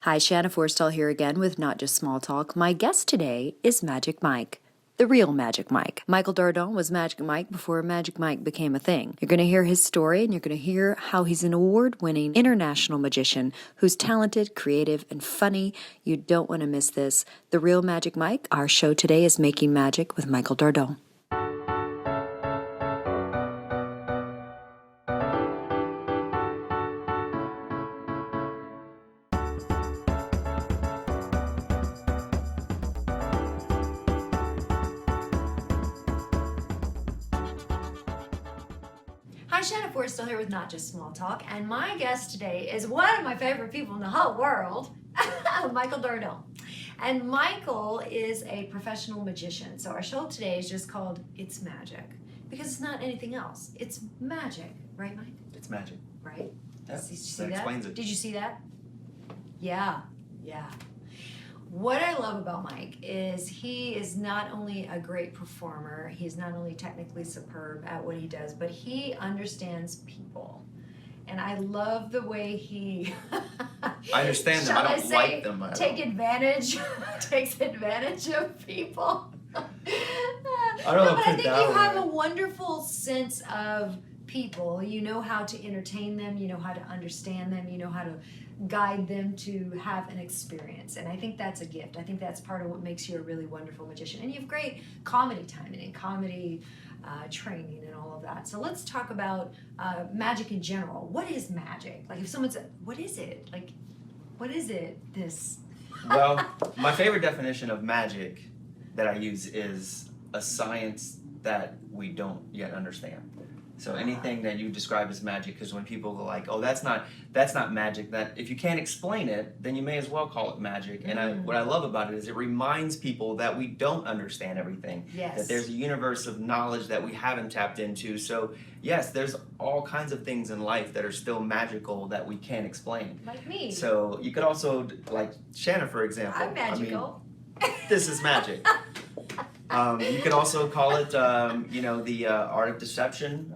Hi, Shanna Forrestall here again with Not Just Small Talk. My guest today is Magic Mike. The real Magic Mike. Michael Dardant was Magic Mike before Magic Mike became a thing. You're going to hear his story and you're going to hear how he's an award-winning international magician who's talented, creative, and funny. You don't want to miss this. The real Magic Mike. Our show today is Making Magic with Michael Dardant. Hi, Shanna Forrestall here with Not Just Small Talk, and my guest today is one of my favorite people in the whole world, Michael Dardant. And Michael is a professional magician, so our show today is just called It's Magic, because it's not anything else. It's magic, right, Mike? It's magic. Right? Yeah, Did you see that that? explains it. Did you see that? Yeah. What I love about Mike is he is not only a great performer, he's not only technically superb at what he does, but he understands people. And I love the way he I understand them. I don't like them. Takes advantage of people. I don't know. But I think you have a wonderful sense of people. You know how to entertain them, you know how to understand them, you know how to guide them to have an experience, and I think that's a gift. I think that's part of what makes you a really wonderful magician, and you have great comedy timing and comedy training and all of that. So let's talk about magic in general. What is magic? Like if someone said, what is it? Like, what is it, this? Well, my favorite definition of magic that I use is a science that we don't yet understand. So anything that you describe as magic, because when people go like, oh, that's not magic, that if you can't explain it, then you may as well call it magic. And what I love about it is it reminds people that we don't understand everything. Yes. That there's a universe of knowledge that we haven't tapped into. So yes, there's all kinds of things in life that are still magical that we can't explain. Like me. So you could also, like Shanna, for example. I'm magical. I mean, this is magic. You could also call it, the art of deception,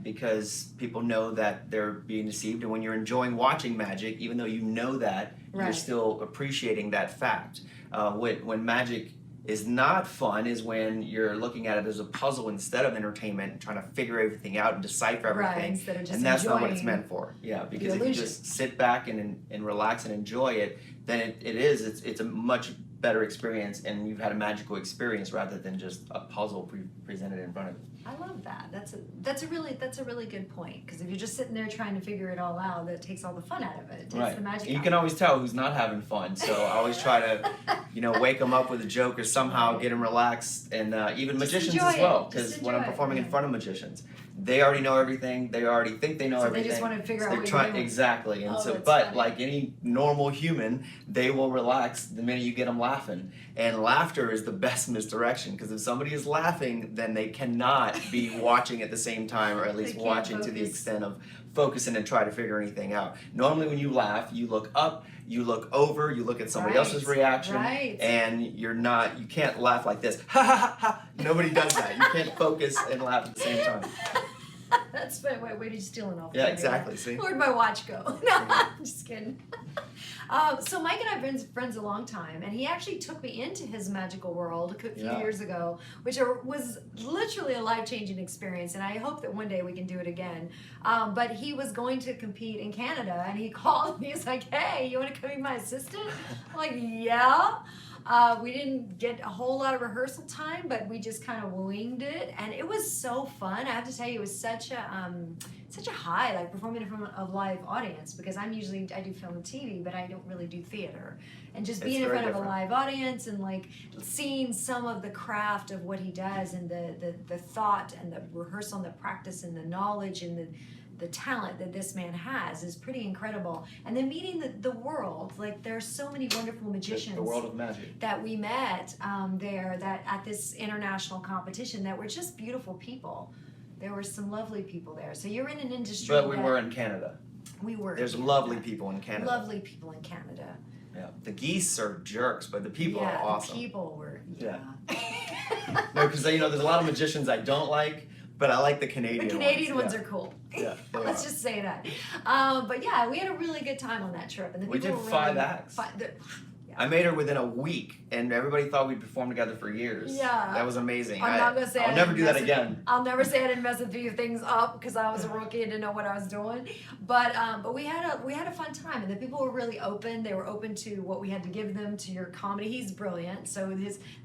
because people know that they're being deceived. And when you're enjoying watching magic, even though you know that, you're still appreciating that fact. When magic is not fun is when you're looking at it as a puzzle instead of entertainment and trying to figure everything out and decipher everything. Instead of just and that's not what it's enjoying meant for. Yeah, because the if you illusion. just sit back and relax and enjoy it, then it's a much better experience, and you've had a magical experience rather than just a puzzle presented in front of you. I love that. That's a really good point, because if you're just sitting there trying to figure it all out, that takes all the fun out of it. It takes the magic You out. can always tell who's not having fun, so I always try to, wake them up with a joke or somehow get them relaxed, and even Just magicians enjoy as well, it. because Just when I'm enjoy it, performing in yeah. front of magicians, they already know everything. They already think they know So everything. they just want to figure So out they're what trying you're doing. exactly, and Oh, so that's but funny. like any normal human, they will relax the minute you get them laughing. And laughter is the best misdirection, because if somebody is laughing, then they cannot be watching at the same time, or at least They can't watching to the focus. extent of focusing and try to figure anything out. Normally when you laugh, you look up, you look over, you look at somebody else's reaction, and you can't laugh like this. Ha ha ha ha. Nobody does that. You can't focus and laugh at the same time. That's funny. Wait, are you stealing off? Yeah, exactly. See? Where'd my watch go? No, I'm just kidding. So Mike and I have been friends a long time, and he actually took me into his magical world a few years ago, which was literally a life-changing experience, and I hope that one day we can do it again. But he was going to compete in Canada, and he called me. He's like, hey, you want to come be my assistant? I'm like, yeah. We didn't get a whole lot of rehearsal time, but we just kind of winged it, and it was so fun. I have to tell you, it was such a high, like performing in front of a live audience, because I do film and TV, but I don't really do theater. And just being in front of a live audience and like seeing some of the craft of what he does, and the thought and the rehearsal and the practice and the knowledge and the talent that this man has is pretty incredible. And then meeting the world, like there's so many wonderful magicians. The world of magic. That we met there that at this international competition that were just beautiful people. There were some lovely people there. So you're in an industry. But we were in Canada. We were. There's lovely people in Canada. Lovely people in Canada. Yeah. The geese are jerks, but the people are awesome. The people were. No, because there's a lot of magicians I don't like, But I like the Canadian The Canadian ones yeah. are cool. Yeah, they Let's are. just say that. But yeah, we had a really good time on that trip. And the We people did were 5 really, acts. Yeah. I made her within a week, and everybody thought we'd perform together for years. Yeah. That was amazing. I'm not gonna say I'll never do that again. I'll never say I didn't mess a few things up because I was a rookie and didn't know what I was doing. But we had a fun time, and the people were really open. They were open to what we had to give them, to your comedy. He's brilliant. So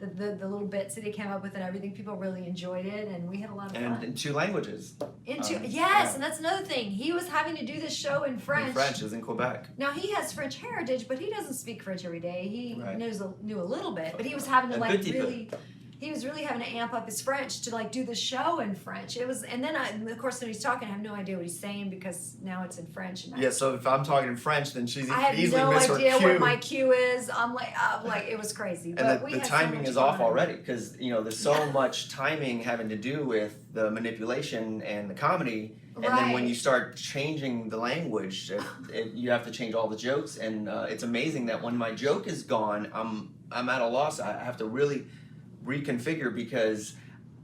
the little bits that he came up with and everything, people really enjoyed it, and we had a lot of fun. And in 2 languages. Yes, yeah. and that's another thing. He was having to do this show in French. In French, is in Quebec. Now he has French heritage, but he doesn't speak French every day. He Right. knew a little bit, but he was having to Un like petit peu. he was really having to amp up his French to like do the show in French. It was, and then of course when he's talking, I have no idea what he's saying because now it's in French. And Yeah, so if I'm talking in French, then she's I have easily no miss her idea cue. what my cue is. I'm like it was crazy. And But we the had so timing much is off fun. already because there's so much timing having to do with the manipulation and the comedy, and then when Right. you start changing the language, you have to change all the jokes, and it's amazing that when my joke is gone, I'm at a loss. I have to really reconfigure because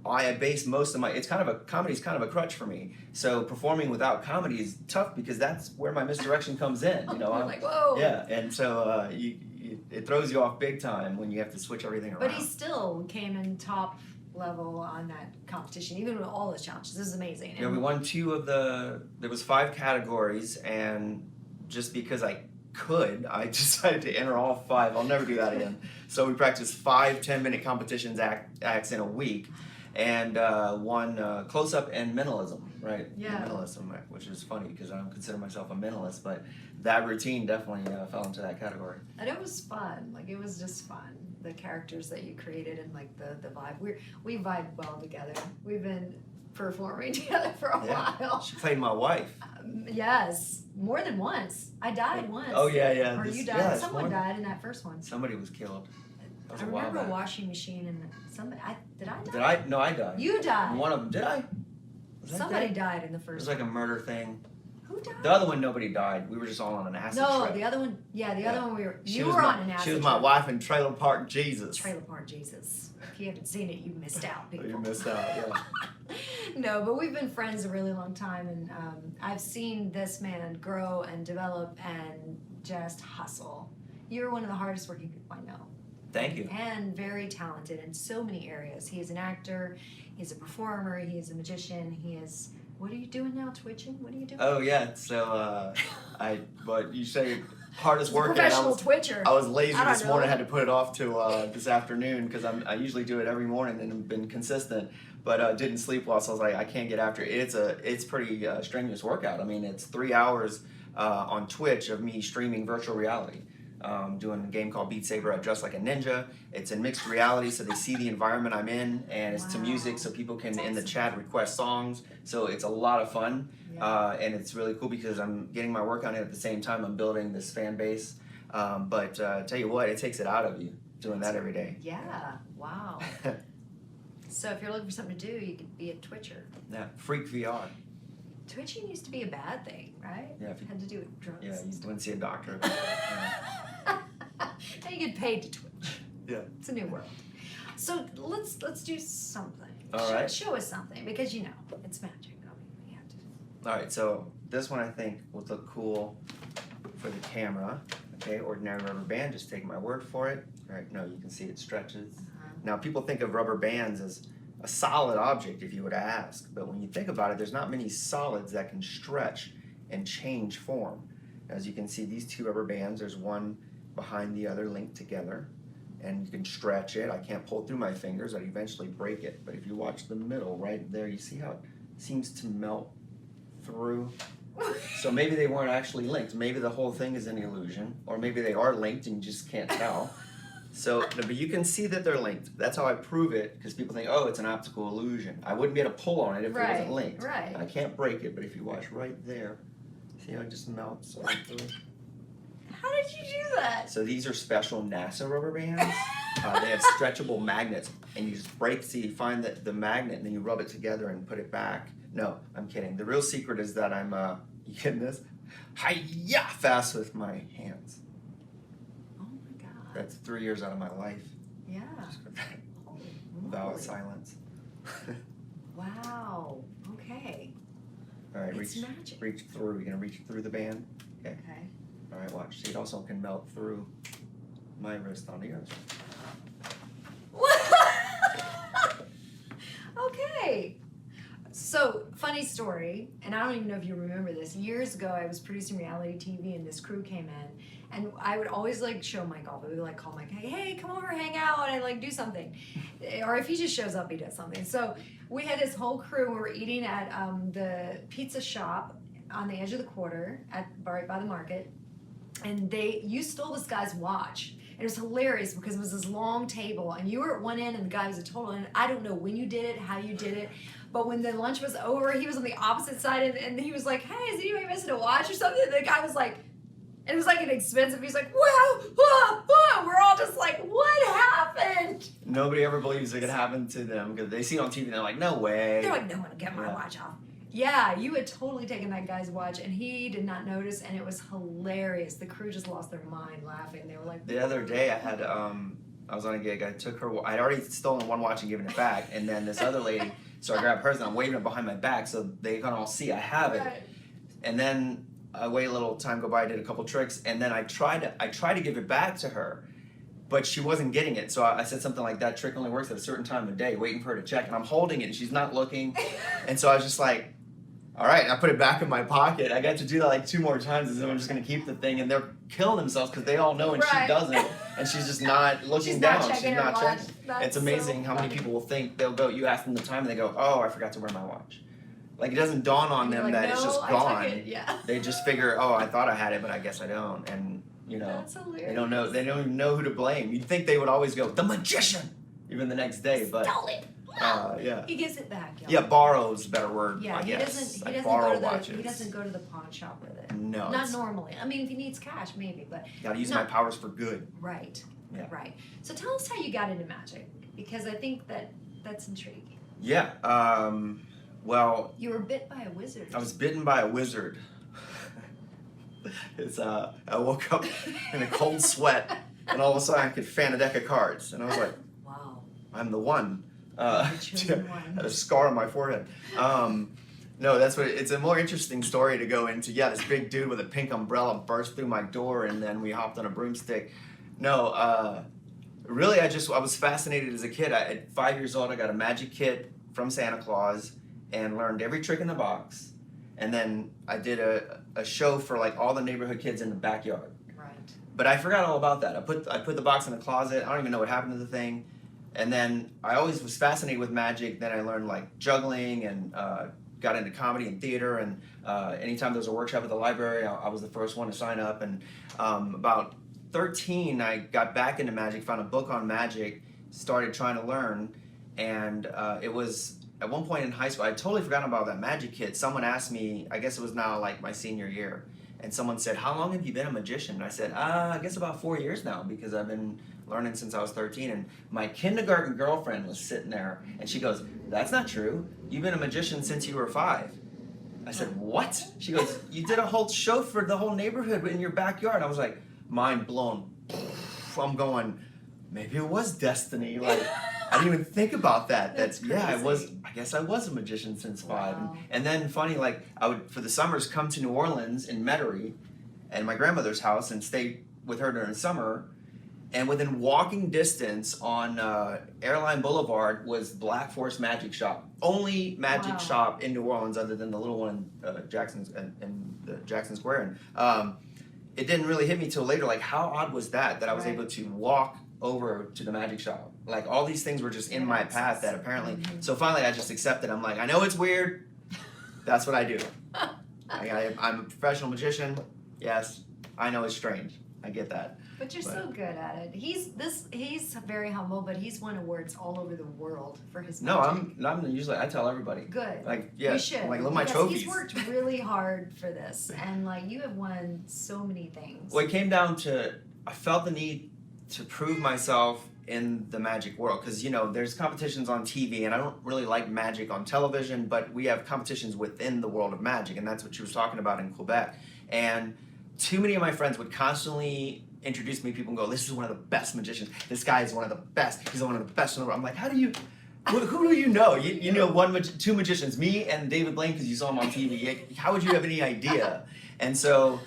I base most of my comedy's kind of a crutch for me. So performing without comedy is tough because that's where my misdirection comes in. You're I'm like, whoa. yeah, and so it throws you off big time when you have to switch everything around. But he still came in top level on that competition, even with all those challenges. This is amazing. Yeah, we won 2 of there was 5 categories, and just because I I decided to enter all 5. I'll never do that again. So we practiced 5 10-minute competitions acts in a week, and won close-up and mentalism, right? Yeah. Mentalism, right, which is funny because I don't consider myself a mentalist, but that routine definitely fell into that category. And it was fun. Like it was just fun. The characters that you created and like the vibe. We vibe well together. We've been performing together for a while. She played my wife. Yes, more than once. I died once. Oh yeah. Or you died. Yeah, Someone died in that first one. Somebody was killed. That was I a while remember a back. washing machine and somebody. Did I die? Did I? No, I died. You died. One of them. Did I? Was that Somebody dead? died in the It first was like a murder thing. Who died? The other one, nobody died. We were just all on an acid No, trip. the other one. Yeah, the other one we were. She You was were my- on an acid She was my trip. wife in Trailer Park Jesus. Trailer Park Jesus. If you haven't seen it, you missed out, people. You missed out, yeah. No, but we've been friends a really long time, and I've seen this man grow and develop and just hustle. You're one of the hardest working people I know. Thank you. And very talented in so many areas. He is an actor, he's a performer, he is a magician, he is. What are you doing now? Twitching? What are you doing? Oh yeah, so but you say hardest work. Professional twitcher. I was lazy I don't this morning. know. I had to put it off to this afternoon because I usually do it every morning and have been consistent. But didn't sleep well, so I was like, I can't get after it. It's pretty strenuous workout. I mean, it's 3 hours on Twitch of me streaming virtual reality. Doing a game called Beat Saber. I dress like a ninja. It's in mixed reality, so they see the environment I'm in, and it's to music, so people can in the chat request songs. So it's a lot of fun, and it's really cool because I'm getting my work on it at the same time. I'm building this fan base. But tell you what, it takes it out of you doing that every day. Yeah. Wow. So if you're looking for something to do, you could be a twitcher. Yeah, Freak VR. Twitching used to be a bad thing, right? Yeah, if you- had to do with drugs. Yeah, and you stuff. wouldn't see a doctor about it. Yeah. Now you get paid to twitch. Yeah. It's a new world. So let's do something. All right. Show us something because it's magic. I mean, we have to. All right, so this one I think would look cool for the camera. Okay, ordinary rubber band, just take my word for it. All right, no, you can see it stretches. Now, people think of rubber bands as a solid object if you were to ask, but when you think about it, there's not many solids that can stretch and change form. As you can see, these 2 rubber bands, there's one behind the other linked together, and you can stretch it. I can't pull through my fingers, I'd eventually break it, but if you watch the middle right there, you see how it seems to melt through. So maybe they weren't actually linked. Maybe the whole thing is an illusion, or maybe they are linked and you just can't tell. So, but you can see that they're linked. That's how I prove it, because people think, oh, it's an optical illusion. I wouldn't be able to pull on it if it wasn't linked. Right. I can't break it, but if you watch right there, see how it just melts right through? How did you do that? So these are special NASA rubber bands. They have stretchable magnets, and you just break, so you find the magnet, and then you rub it together and put it back. No, I'm kidding. The real secret is that I'm, you getting this? Hi-ya! Fast with my hands. Oh my God. That's 3 years out of my life. Yeah. Just for that Holy vow of moly. silence. Wow. Okay. All right, It's magic. reach through. You're gonna reach through the band. Okay. Okay. All right, watch. See, it also can melt through my wrist onto yours. Okay. So, funny story, and I don't even know if you remember this. Years ago, I was producing reality TV, and this crew came in, and I would always like show Mike off. We would like call Mike, hey, come over, hang out, and like do something. Or if he just shows up, he does something. So we had this whole crew. We were eating at the pizza shop on the edge of the quarter right by the market, and you stole this guy's watch. And it was hilarious because it was this long table, and you were at one end, and the guy was at total end. I don't know when you did it, how you did it, but when the lunch was over, he was on the opposite side, and he was like, hey, is anybody missing a watch or something? And the guy was like, and it was like an expensive, he was like, wow, we're all just like, what happened? Nobody ever believes it could happen to them because they see it on TV and they're like, no way. They're like, no one will get my watch off. Yeah, you had totally taken that guy's watch, and he did not notice, and it was hilarious. The crew just lost their mind laughing. They were like, the other day I had, I was on a gig. I took her, I'd already stolen one watch and given it back, and then this other lady, so I grabbed hers and I'm waving it behind my back so they can all see I have it. Right. And then I wait a little time go by, I did a couple tricks, and then I tried to give it back to her, but she wasn't getting it. So I said something like, that trick only works at a certain time of day, waiting for her to check, and I'm holding it and she's not looking. And so I was just like, all right, and I put it back in my pocket. I got to do that like 2 more times, and then I'm just gonna keep the thing, and they're killing themselves because they all know and Right. she doesn't, and she's just not looking She's not down. checking She's her not watch. checking. That's It's amazing so how many funny. people will think they'll go. You ask them the time, and they go, "Oh, I forgot to wear my watch." Like it doesn't dawn on And you're them like, that it's "No, just I took gone. it." Yeah. They just figure, "Oh, I thought I had it, but I guess I don't," and you know, That's hilarious. they don't know. They don't even know who to blame. You'd think they would always go, "The magician," even the next day, but Stole it. yeah. He gives it back, y'all. Yeah, borrow's a better word. Yeah, I he guess. doesn't. I He doesn't borrow go to the. watches. He doesn't go to the pawn shop with it. No, Not it's- normally. I mean, if he needs cash, maybe, but Gotta use No. my powers for good. right. Yeah. Right. So tell us how you got into magic, because I think that's intriguing. Yeah. Well, You were bit by a wizard. I was bitten by a wizard. I woke up in a cold sweat, and all of a sudden I could fan a deck of cards, and I was like, Wow. I'm the one. The chosen one. Had a scar on my forehead. No, that's what it's a more interesting story to go into. Yeah, this big dude with a pink umbrella burst through my door, and then we hopped on a broomstick. No, really, I was fascinated as a kid. At 5 years old, I got a magic kit from Santa Claus and learned every trick in the box. And then I did a show for like all the neighborhood kids in the backyard. Right. But I forgot all about that. I put the box in the closet. I don't even know what happened to the thing. And then I always was fascinated with magic. Then I learned like juggling and got into comedy and theater. And anytime there was a workshop at the library, I was the first one to sign up. And about 13, I got back into magic, found a book on magic, started trying to learn. And it was at one point in high school, I had totally forgotten about that magic kit. Someone asked me, I guess it was now like my senior year, and someone said, how long have you been a magician? And I said, I guess about 4 years now, because I've been learning since I was 13. And my kindergarten girlfriend was sitting there, and she goes, that's not true. You've been a magician since you were 5. I said, what? She goes, you did a whole show for the whole neighborhood in your backyard. I was like, mind blown. I'm going, maybe it was destiny. Like, I didn't even think about that. That's I guess I was a magician since 5. Wow. And then funny, like I would for the summers come to New Orleans in Metairie, and my grandmother's house, and stay with her during the summer. And within walking distance on Airline Boulevard was Black Forest Magic Shop. Only magic Wow. shop in New Orleans, other than the little one in Jackson Square. And it didn't really hit me till later. Like, how odd was that I was Right. able to walk over to the magic shop? Like, all these things were just in my path that apparently. So finally, I just accepted. I'm like, I know it's weird. That's what I do. I'm a professional magician. Yes, I know it's strange. I get that. But you're so good at it. He's very humble, but he's won awards all over the world for his No, magic. I'm usually I tell everybody. Good. Like, yeah, You should. I'm like, look at my Because trophies. He's worked really hard for this, and like you have won so many things. Well, it came down to I felt the need to prove myself in the magic world, because there's competitions on TV, and I don't really like magic on television, but we have competitions within the world of magic, and that's what she was talking about in Quebec. And too many of my friends would constantly introduce me to people and go, this is one of the best magicians. This guy is one of the best. He's one of the best in the world. I'm like, how do you Who do you know? You know two magicians, me and David Blaine, because you saw him on TV. How would you have any idea? And so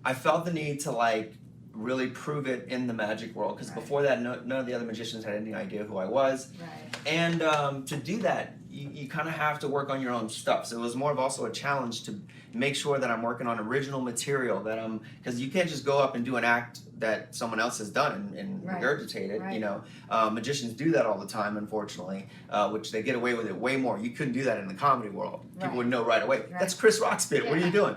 I felt the need to like really prove it in the magic world, because before that, none of the other magicians had any idea who I was. Right. And to do that, you kind of have to work on your own stuff. So it was more of also a challenge to make sure that I'm working on original material, that I'm, because you can't just go up and do an act that someone else has done and regurgitate it. You know, magicians do that all the time, unfortunately, which they get away with it way more. You couldn't do that in the comedy world. People would know right away. That's Chris Rock's bit. What are you doing?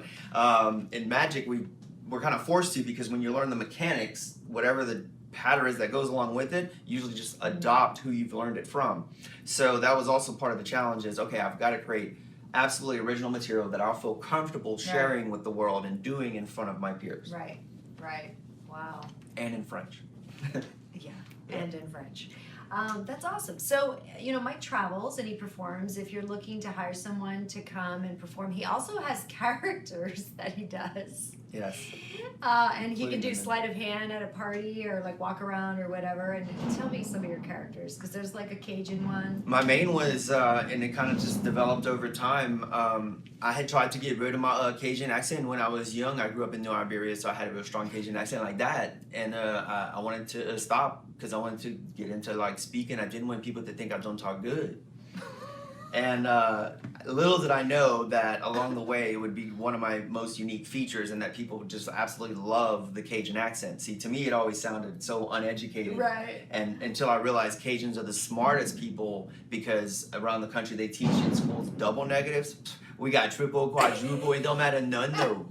In magic, we're kind of forced to, because when you learn the mechanics, whatever the pattern is that goes along with it, usually just adopt who you've learned it from. So that was also part of the challenge, is okay, I've got to create absolutely original material that I'll feel comfortable sharing with the world and doing in front of my peers. Right. Wow. And in French. And in French. That's awesome. So, you know, Mike travels and he performs. If you're looking to hire someone to come and perform, he also has characters that he does. Yes. And he can do sleight of hand at a party, or like walk around or whatever. And tell me some of your characters, because there's like a Cajun one. My main was, and it kind of just developed over time. I had tried to get rid of my Cajun accent when I was young. I grew up in New Iberia, so I had a real strong Cajun accent like that. And I wanted to stop, because I wanted to get into like speaking. I didn't want people to think I don't talk good. And little did I know that along the way it would be one of my most unique features, and that people would just absolutely love the Cajun accent. See, to me it always sounded so uneducated. Right. And until I realized Cajuns are the smartest people, because around the country they teach in schools double negatives. We got triple, quadruple, it don't matter, none, no.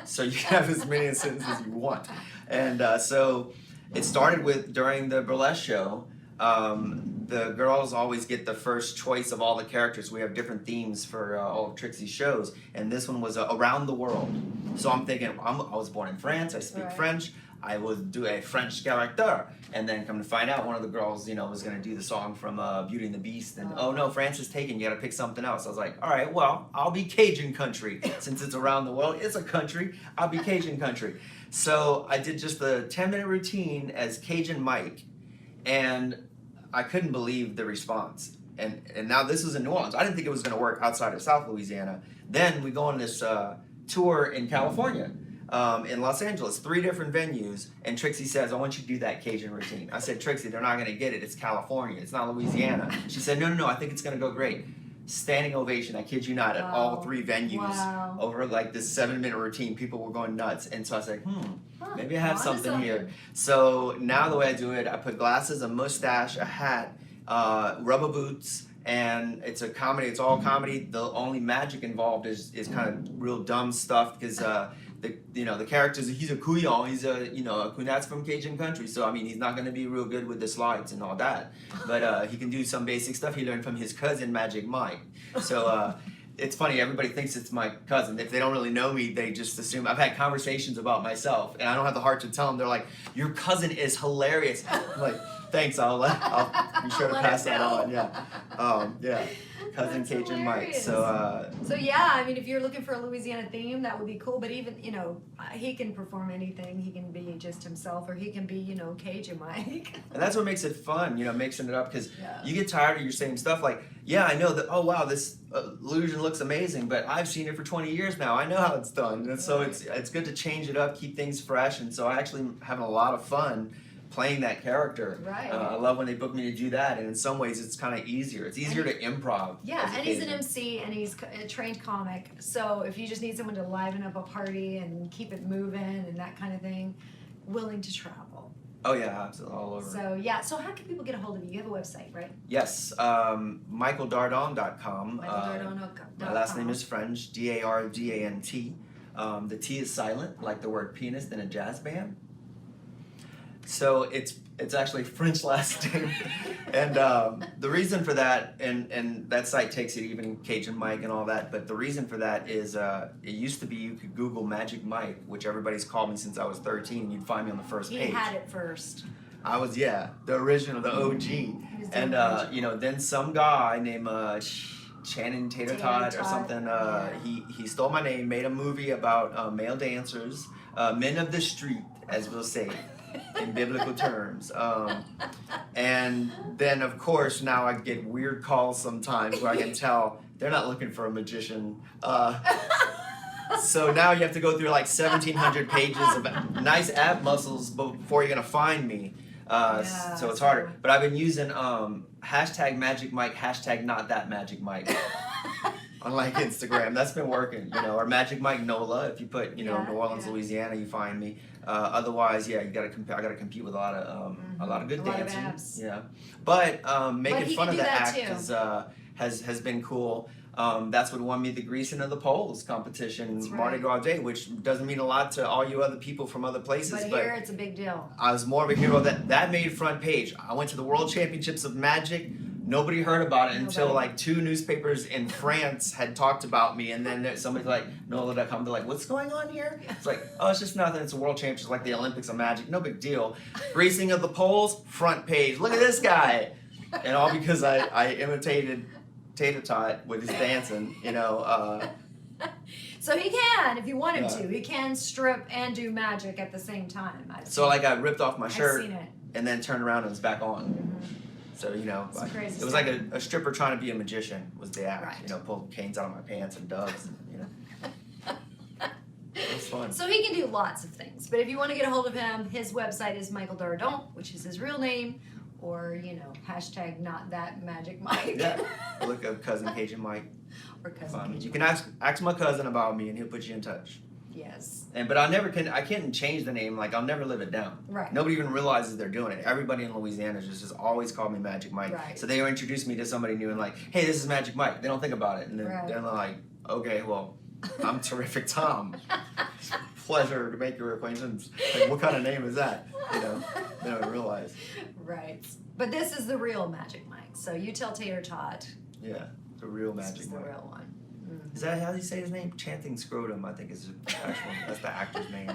So you can have as many sentences as you want. And so it started with, during the burlesque show, the girls always get the first choice of all the characters. We have different themes for all of Trixie's shows, and this one was around the world. So I'm thinking, I was born in France, I speak French, I will do a French character, and then come to find out one of the girls, you know, was going to do the song from Beauty and the Beast, and oh no, France is taken, you got to pick something else. I was like, all right, well, I'll be Cajun country. Since it's around the world, it's a country, I'll be Cajun country. So I did just the 10-minute routine as Cajun Mike, and I couldn't believe the response. And now this was in New Orleans. I didn't think it was going to work outside of South Louisiana. Then we go on this tour in California, in Los Angeles, 3 different venues, and Trixie says, I want you to do that Cajun routine. I said, Trixie, they're not going to get it. It's California. It's not Louisiana. She said, no, I think it's going to go great. Standing ovation, I kid you not, at all 3 venues over like this 7-minute routine. People were going nuts. And so I said, maybe I have something here. So now the way I do it, I put glasses, a mustache, a hat, rubber boots, and it's a comedy. It's all comedy. The only magic involved is kind of real dumb stuff, because the characters, he's a couillon, he's a Kunat's from Cajun country, so I mean he's not going to be real good with the slides and all that, but he can do some basic stuff he learned from his cousin Magic Mike. So it's funny, everybody thinks it's my cousin. If they don't really know me, they just assume. I've had conversations about myself, and I don't have the heart to tell them. They're like, your cousin is hilarious. I'm like, thanks, I'll be sure to pass that on. Yeah. Cousin Cajun Mike. So yeah, I mean, if you're looking for a Louisiana theme, that would be cool. But even, you know, he can perform anything. He can be just himself, or he can be, you know, Cajun Mike. And that's what makes it fun, you know, mixing it up, because you get tired of your same stuff. Like, yeah, I know that, oh wow, this illusion looks amazing, but I've seen it for 20 years now. I know how it's done. And so it's good to change it up, keep things fresh. And so I actually am having a lot of fun playing that character. I love when they book me to do that, and in some ways it's kind of easier. It's easier to improv. Yeah, and he's an MC, and he's a trained comic, so if you just need someone to liven up a party and keep it moving and that kind of thing, willing to travel. Oh yeah, absolutely, all over. So yeah, so how can people get a hold of you? You have a website, right? Yes, michaeldardant.com. michaeldardant.com. My last name is French, Dardant. The T is silent, like the word penis in a jazz band. So it's actually French last name, and the reason for that, and that site takes it even Cajun Mike and all that, but the reason for that is it used to be you could Google Magic Mike, which everybody's called me since I was 13, and you'd find me on the first page. He had it first. I was, the original, the OG, and then some guy named Shannon Tater Tot or something, he stole my name, made a movie about male dancers, men of the street, as we'll say. in biblical terms. And then, of course, now I get weird calls sometimes where I can tell they're not looking for a magician. So now you have to go through like 1,700 pages of nice ab muscles before you're going to find me. So it's harder. True. But I've been using hashtag Magic Mike, hashtag not that Magic Mike. On like Instagram, that's been working, you know, or Magic Mike NOLA. If you put, you know, New Orleans, Louisiana, you find me. Otherwise, yeah, you gotta I gotta compete with a lot of good dancing. Abs. Yeah, but making fun of the that act has been cool. That's what won me the Greasing of the Poles competition, Mardi Gras Day, which doesn't mean a lot to all you other people from other places. But here it's a big deal. I was more of a hero that made front page. I went to the World Championships of Magic. Nobody heard about it until like 2 newspapers in France had talked about me, and then somebody's like, NOLA.com, they're like, what's going on here? It's like, oh, it's just nothing. It's a World Championships, like the Olympics of Magic. No big deal. Greasing of the Poles, front page. Look at this guy. And all because I imitated Tater Tot with his dancing, you know. So he can, if you want him to, he can strip and do magic at the same time. So like I ripped off my shirt I've seen it. and then turned around and it was back on. Mm-hmm. So, you know, it was like a stripper trying to be a magician was the act. Right. You know, pull canes out of my pants and doves, and, you know. It was fun. So he can do lots of things. But if you want to get a hold of him, his website is Michael Dardant, which is his real name, or, you know, hashtag not that Magic Mike. Yeah. Look up Cousin Cajun Mike. Or Cousin Cajun You can ask my cousin about me and he'll put you in touch. Yes. But I can't change the name. Like I'll never live it down. Right. Nobody even realizes they're doing it. Everybody in Louisiana just always called me Magic Mike. Right. So they introduce me to somebody new and like, hey, this is Magic Mike. They don't think about it, and then they're like, okay, well, I'm Terrific Tom. Pleasure to make your acquaintance. Like, what kind of name is that? You know, they don't realize. Right. But this is the real Magic Mike. So you tell Tater Tot. Yeah, the real Magic This is Mike. the real one. Is that how you say his name? Chanting Scrotum, I think is the actual. That's the actor's name.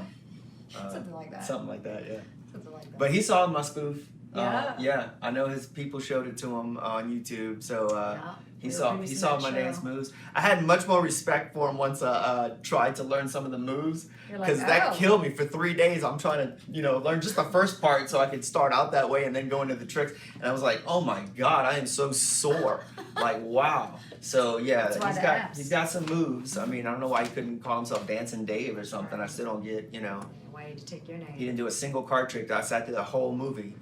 Something like that. Something like that, yeah. Something like that. But he saw my spoof. Yeah. Yeah, I know his people showed it to him on YouTube, so he saw my dance moves. I had much more respect for him once I tried to learn some of the moves, because that killed me for 3 days. I'm trying to learn just the first part so I could start out that way and then go into the tricks. And I was like, oh my God, I am so sore. Like, wow. So yeah, he's got some moves. I mean, I don't know why he couldn't call himself Dancing Dave or something. I still don't get, Why to take your name? He didn't do a single card trick. I sat through the whole movie.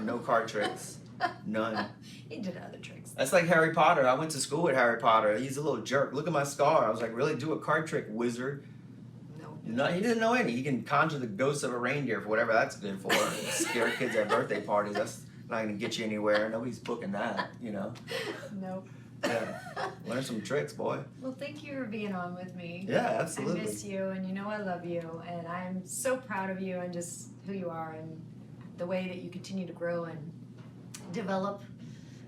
No card tricks. None. He did other tricks. That's like Harry Potter. I went to school with Harry Potter. He's a little jerk. Look at my scar. I was like, really? Do a card trick, wizard. No, he didn't know any. He can conjure the ghost of a reindeer for whatever that's good for. Scare kids at birthday parties. That's not going to get you anywhere. Nobody's booking that, Nope. Yeah. Learn some tricks, boy. Well, thank you for being on with me. Yeah, absolutely. I miss you, and I love you, and I'm so proud of you and just who you are and the way that you continue to grow and develop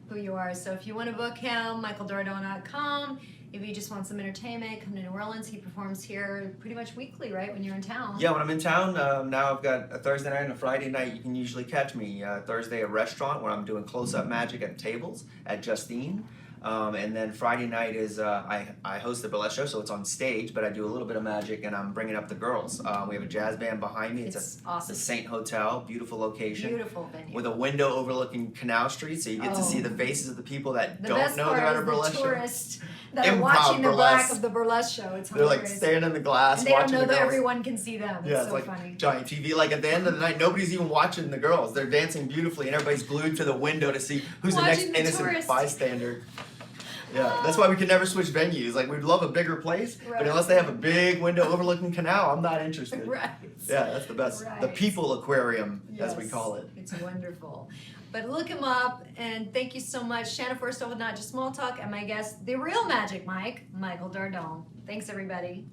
who you are. So if you want to book him, michaeldardant.com. If you just want some entertainment, come to New Orleans. He performs here pretty much weekly, right, when you're in town? Yeah, when I'm in town, now I've got a Thursday night and a Friday night. You can usually catch me. Thursday, a restaurant where I'm doing close-up magic at tables at Justine. And then Friday night is I host the burlesque show, so it's on stage, but I do a little bit of magic, and I'm bringing up the girls. We have a jazz band behind me. It's awesome. The Saint Hotel, beautiful location. Beautiful venue. With a window overlooking Canal Street, so you get to see the faces of the people that don't know they're at a burlesque show. The tourists that are watching the back of the burlesque show. It's They're hilarious. like staring in the glass, and they watching don't know the that girls. everyone can see them. Yeah, it's so like funny. giant TV. Like at the end of the night, nobody's even watching the girls. They're dancing beautifully, and everybody's glued to the window to see who's the next innocent bystander. Yeah, that's why we can never switch venues. Like, we'd love a bigger place, but unless they have a big window overlooking canal, I'm not interested. Right. Yeah, that's the best. Right. The people aquarium, as we Yes, call it. It's wonderful. But look him up, and thank you so much. Shanna Forrestall with Not Just Small Talk, and my guest, the real Magic Mike, Michael Dardant. Thanks, everybody.